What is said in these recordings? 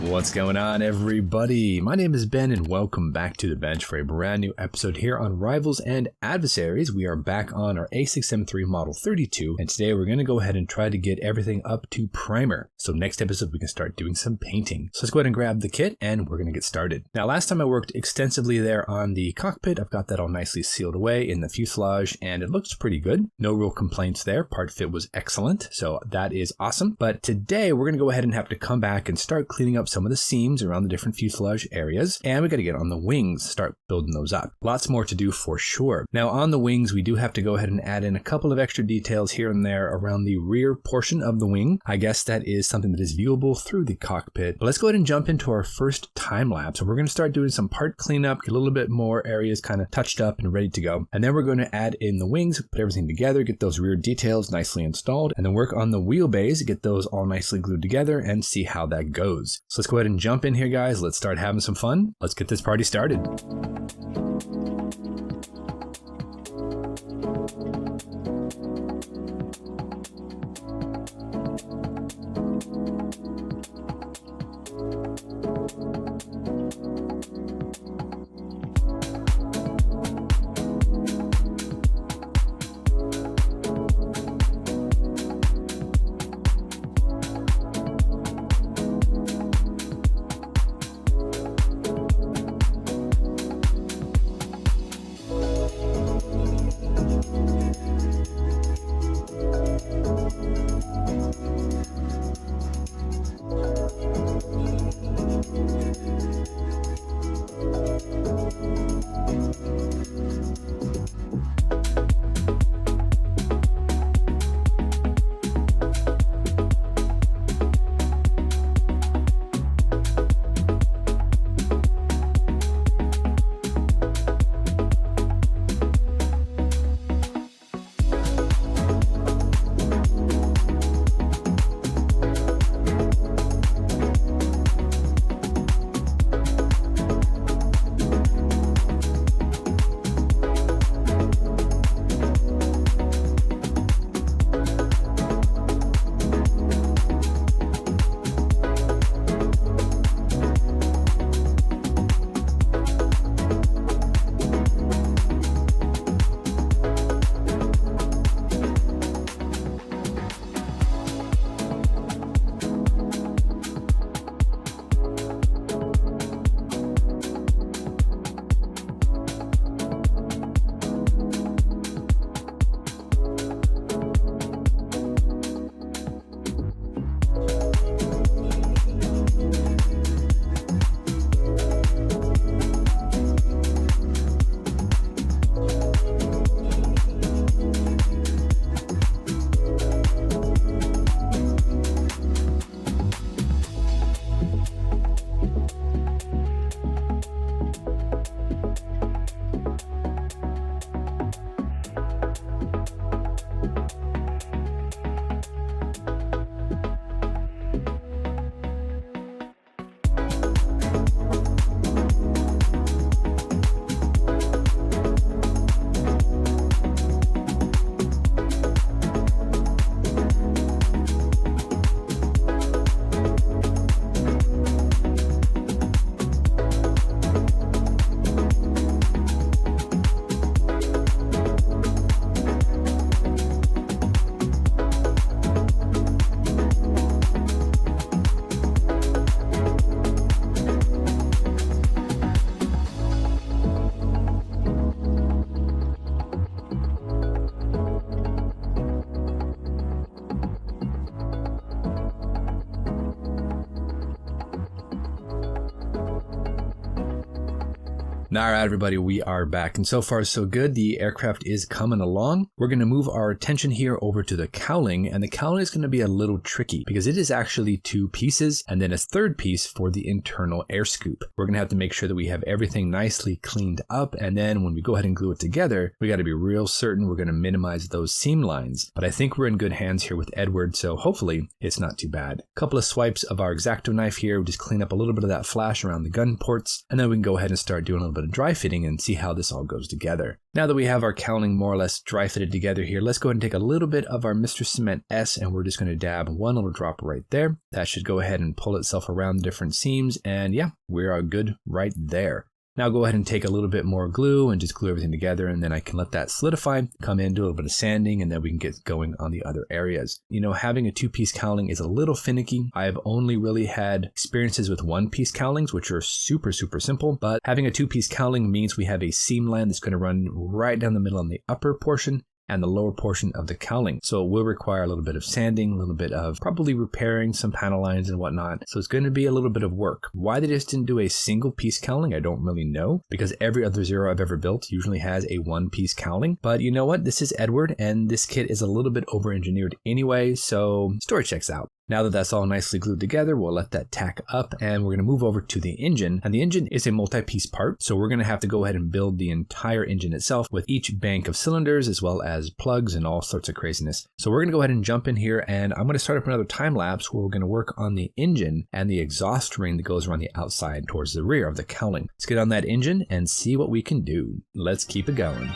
What's going on, everybody? My name is Ben and welcome back to The Bench for a brand new episode here on Rivals and Adversaries. We are back on our A6M3 Model 32 and today we're going to go ahead and try to get everything up to primer. So next episode we can start doing some painting. So let's go ahead and grab the kit and we're going to get started. Now last time I worked extensively there on the cockpit. I've got that all nicely sealed away in the fuselage and it looks pretty good. No real complaints there. Part fit was excellent. So that is awesome. But today we're going to go ahead and have to come back and start cleaning up some of the seams around the different fuselage areas, and we got to get on the wings, start building those up. Lots more to do for sure. Now on the wings, we do have to go ahead and add in a couple of extra details here and there around the rear portion of the wing. I guess that is something that is viewable through the cockpit. But let's go ahead and jump into our first time lapse. So we're going to start doing some part cleanup, get a little bit more areas kind of touched up and ready to go. And then we're going to add in the wings, put everything together, get those rear details nicely installed, and then work on the wheelbase, get those all nicely glued together and see how that goes. So let's go ahead and jump in here, guys. Let's start having some fun. Let's get this party started. All right, everybody, we are back, and so far so good. The aircraft is coming along. We're going to move our attention here over to the cowling, and the cowling is going to be a little tricky because it is actually two pieces and then a third piece for the internal air scoop. We're going to have to make sure that we have everything nicely cleaned up, and then when we go ahead and glue it together, we got to be real certain we're going to minimize those seam lines. But I think we're in good hands here with Edward, so hopefully it's not too bad. A couple of swipes of our X-Acto knife here, we just clean up a little bit of that flash around the gun ports, and then we can go ahead and start doing a little bit bit of dry fitting and see how this all goes together. Now that we have our cowling more or less dry fitted together here, let's go ahead and take a little bit of our Mr. Cement S and we're just going to dab one little drop right there. That should go ahead and pull itself around the different seams, and yeah, we are good right there. Now go ahead and take a little bit more glue and just glue everything together, and then I can let that solidify, come in, do a little bit of sanding, and then we can get going on the other areas. You know, having a two-piece cowling is a little finicky. I've only really had experiences with one-piece cowlings, which are super simple, but having a two-piece cowling means we have a seam line that's going to run right down the middle on the upper portion and the lower portion of the cowling. So it will require a little bit of sanding, a little bit of probably repairing some panel lines and whatnot. So it's going to be a little bit of work. Why they just didn't do a single piece cowling, I don't really know, because every other Zero I've ever built usually has a one piece cowling. But you know what? This is Edward, and this kit is a little bit over engineered anyway, so story checks out. Now that that's all nicely glued together, we'll let that tack up and we're going to move over to the engine. And the engine is a multi-piece part, so we're going to have to go ahead and build the entire engine itself with each bank of cylinders as well as plugs and all sorts of craziness. So we're going to go ahead and jump in here, and I'm going to start up another time lapse where we're going to work on the engine and the exhaust ring that goes around the outside towards the rear of the cowling. Let's get on that engine and see what we can do. Let's keep it going.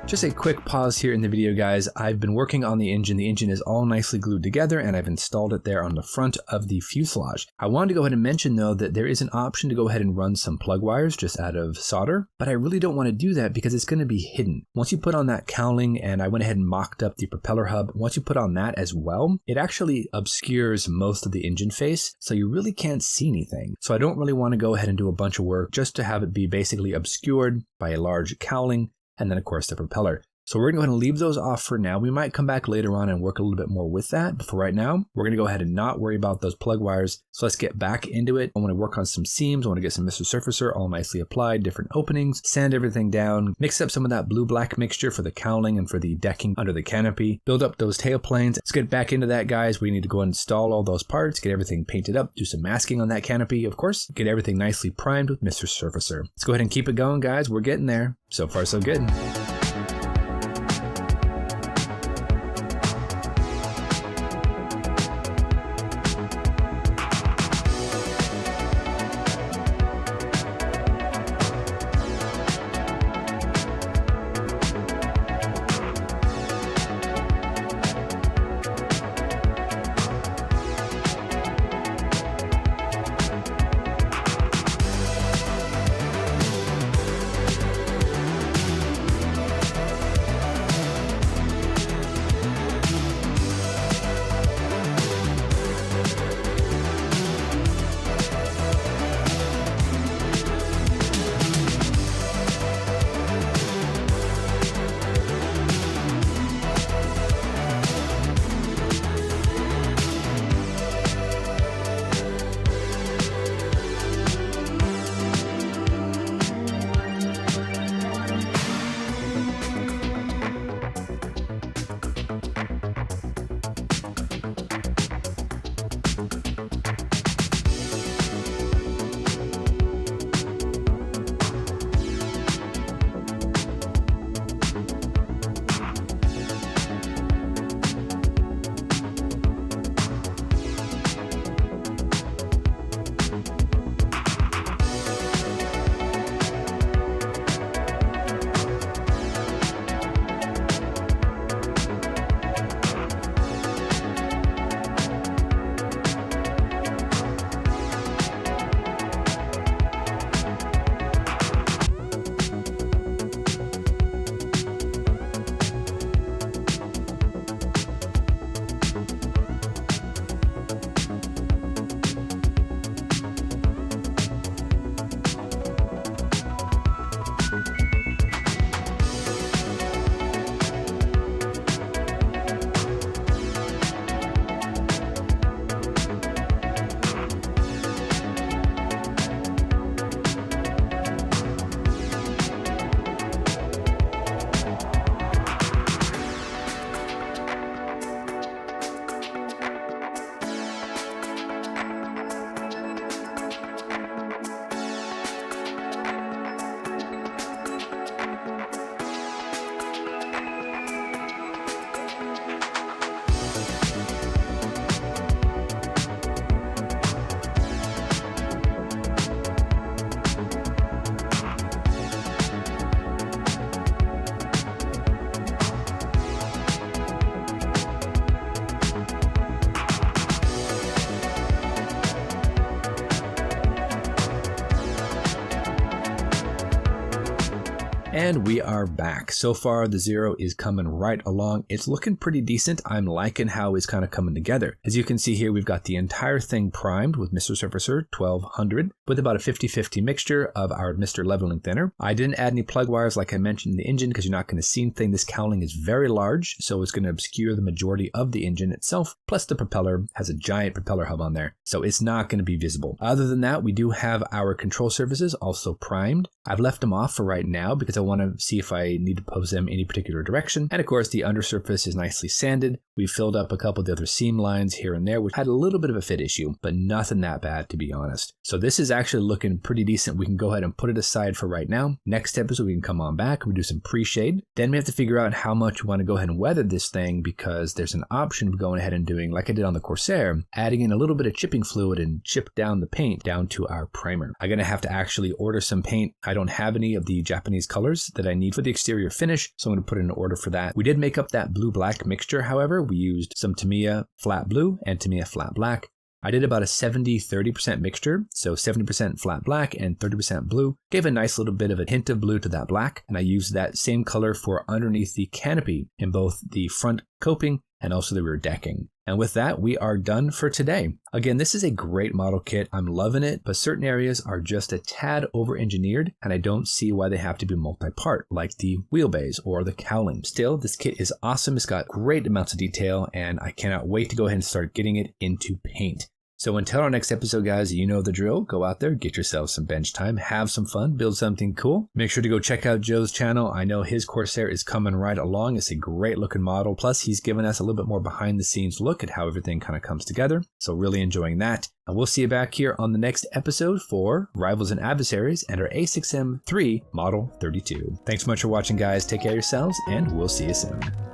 Just a quick pause here in the video, guys. I've been working on the engine. The engine is all nicely glued together and I've installed it there on the front of the fuselage. I wanted to go ahead and mention though that there is an option to go ahead and run some plug wires just out of solder, but I really don't want to do that because it's going to be hidden. Once you put on that cowling, and I went ahead and mocked up the propeller hub, once you put on that as well, it actually obscures most of the engine face, so you really can't see anything. So I don't really want to go ahead and do a bunch of work just to have it be basically obscured by a large cowling, and then of course the propeller. So we're going to go ahead and leave those off for now. We might come back later on and work a little bit more with that. But for right now, we're going to go ahead and not worry about those plug wires. So let's get back into it. I want to work on some seams. I want to get some Mr. Surfacer all nicely applied, different openings, sand everything down, mix up some of that blue-black mixture for the cowling and for the decking under the canopy, build up those tail planes. Let's get back into that, guys. We need to go and install all those parts, get everything painted up, do some masking on that canopy, of course, get everything nicely primed with Mr. Surfacer. Let's go ahead and keep it going, guys. We're getting there. So far, so good. And we are back. So far, the Zero is coming right along. It's looking pretty decent. I'm liking how it's kind of coming together. As you can see here, we've got the entire thing primed with Mr. Surfacer 1200 with about a 50-50 mixture of our Mr. Leveling Thinner. I didn't add any plug wires like I mentioned in the engine because you're not going to see anything. This cowling is very large, so it's going to obscure the majority of the engine itself. Plus the propeller has a giant propeller hub on there, so it's not going to be visible. Other than that, we do have our control surfaces also primed. I've left them off for right now because I want to see if I need to pose them any particular direction. And of course, the undersurface is nicely sanded. We filled up a couple of the other seam lines here and there, which had a little bit of a fit issue, but nothing that bad to be honest. So this is actually looking pretty decent. We can go ahead and put it aside for right now. Next episode, we can come on back and we do some pre-shade. Then we have to figure out how much we want to go ahead and weather this thing because there's an option of going ahead and doing, like I did on the Corsair, adding in a little bit of chipping fluid and chip down the paint down to our primer. I'm going to have to actually order some paint. I don't have any of the Japanese colors that I need for the exterior finish, so I'm going to put in an order for that. We did make up that blue-black mixture, however. We used some Tamiya flat blue and Tamiya flat black. I did about a 70-30% mixture, so 70% flat black and 30% blue. Gave a nice little bit of a hint of blue to that black, and I used that same color for underneath the canopy in both the front coping and also the rear decking. And with that, we are done for today. Again, this is a great model kit. I'm loving it, but certain areas are just a tad over-engineered, and I don't see why they have to be multi-part, like the wheelbase or the cowling. Still, this kit is awesome. It's got great amounts of detail, and I cannot wait to go ahead and start getting it into paint. So until our next episode, guys, you know the drill. Go out there, get yourself some bench time, have some fun, build something cool. Make sure to go check out Joe's channel. I know his Corsair is coming right along. It's a great looking model. Plus, he's given us a little bit more behind the scenes look at how everything kind of comes together. So really enjoying that. And we'll see you back here on the next episode for Rivals and Adversaries and our A6M III Model 32. Thanks so much for watching, guys. Take care of yourselves, and we'll see you soon.